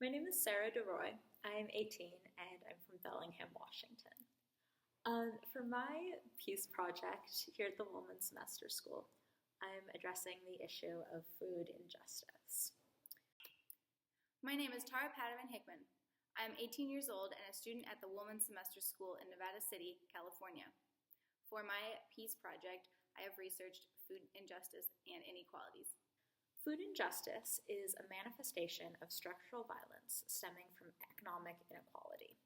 My name is Sarah DeRoy. I'm 18 and I'm from Bellingham, Washington. For my peace project here at the Woolman Semester School, I'm addressing the issue of food injustice. My name is Tara Padavan Hickman. I am 18 years old and a student at the Woolman Semester School in Nevada City, California. For my peace project, I have researched food injustice and inequalities. Food injustice is a manifestation of structural violence stemming from economic inequality.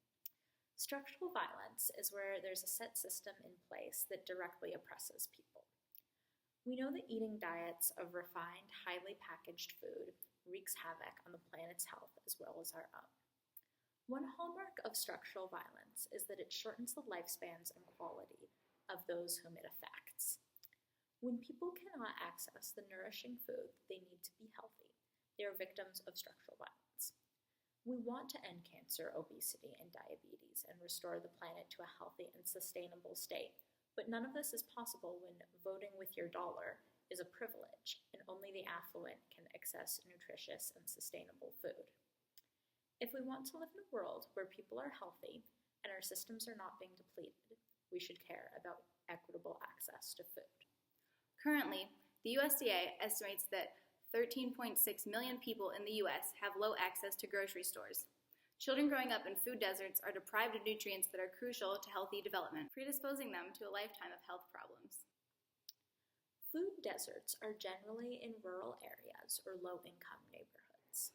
Structural violence is where there's a set system in place that directly oppresses people. We know that eating diets of refined, highly packaged food wreaks havoc on the planet's health as well as our own. One hallmark of structural violence is that it shortens the lifespans and quality of those whom it affects. When people cannot access the nourishing food they need to be healthy, they are victims of structural violence. We want to end cancer, obesity, and diabetes and restore the planet to a healthy and sustainable state, but none of this is possible when voting with your dollar is a privilege and only the affluent can access nutritious and sustainable food. If we want to live in a world where people are healthy and our systems are not being depleted, we should care about equitable access to food. Currently, the USDA estimates that 13.6 million people in the U.S. have low access to grocery stores. Children growing up in food deserts are deprived of nutrients that are crucial to healthy development, predisposing them to a lifetime of health problems. Food deserts are generally in rural areas or low-income neighborhoods.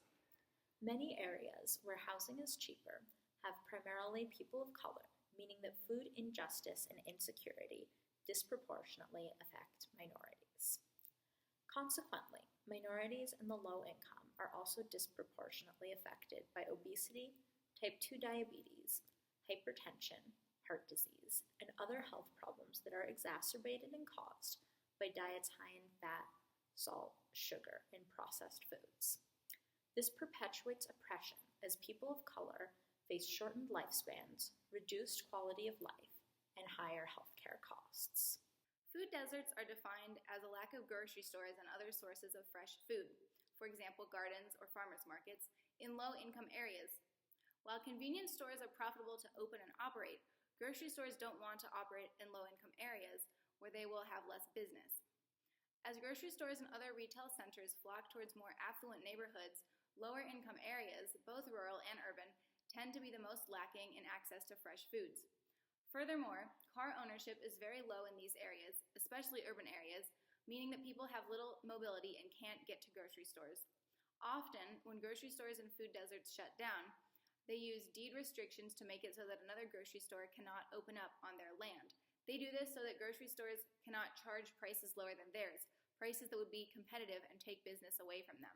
Many areas where housing is cheaper have primarily people of color, meaning that food injustice and insecurity disproportionately affect minorities. Consequently, minorities in the low income are also disproportionately affected by obesity, type 2 diabetes, hypertension, heart disease, and other health problems that are exacerbated and caused by diets high in fat, salt, sugar, and processed foods. This perpetuates oppression as people of color face shortened lifespans, reduced quality of life, and higher healthcare costs. Food deserts are defined as a lack of grocery stores and other sources of fresh food, for example, gardens or farmers markets, in low-income areas. While convenience stores are profitable to open and operate, grocery stores don't want to operate in low-income areas where they will have less business. As grocery stores and other retail centers flock towards more affluent neighborhoods, lower-income areas, both rural and urban, tend to be the most lacking in access to fresh foods. Furthermore, car ownership is very low in these areas, especially urban areas, meaning that people have little mobility and can't get to grocery stores. Often, when grocery stores and food deserts shut down, they use deed restrictions to make it so that another grocery store cannot open up on their land. They do this so that grocery stores cannot charge prices lower than theirs, prices that would be competitive and take business away from them.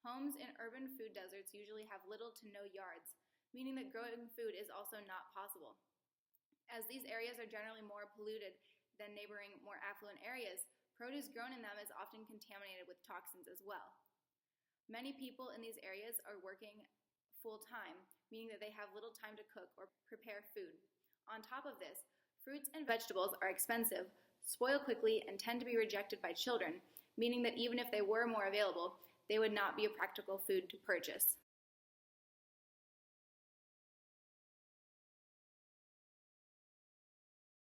Homes in urban food deserts usually have little to no yards, meaning that growing food is also not possible. As these areas are generally more polluted than neighboring, more affluent areas, produce grown in them is often contaminated with toxins as well. Many people in these areas are working full-time, meaning that they have little time to cook or prepare food. On top of this, fruits and vegetables are expensive, spoil quickly, and tend to be rejected by children, meaning that even if they were more available, they would not be a practical food to purchase.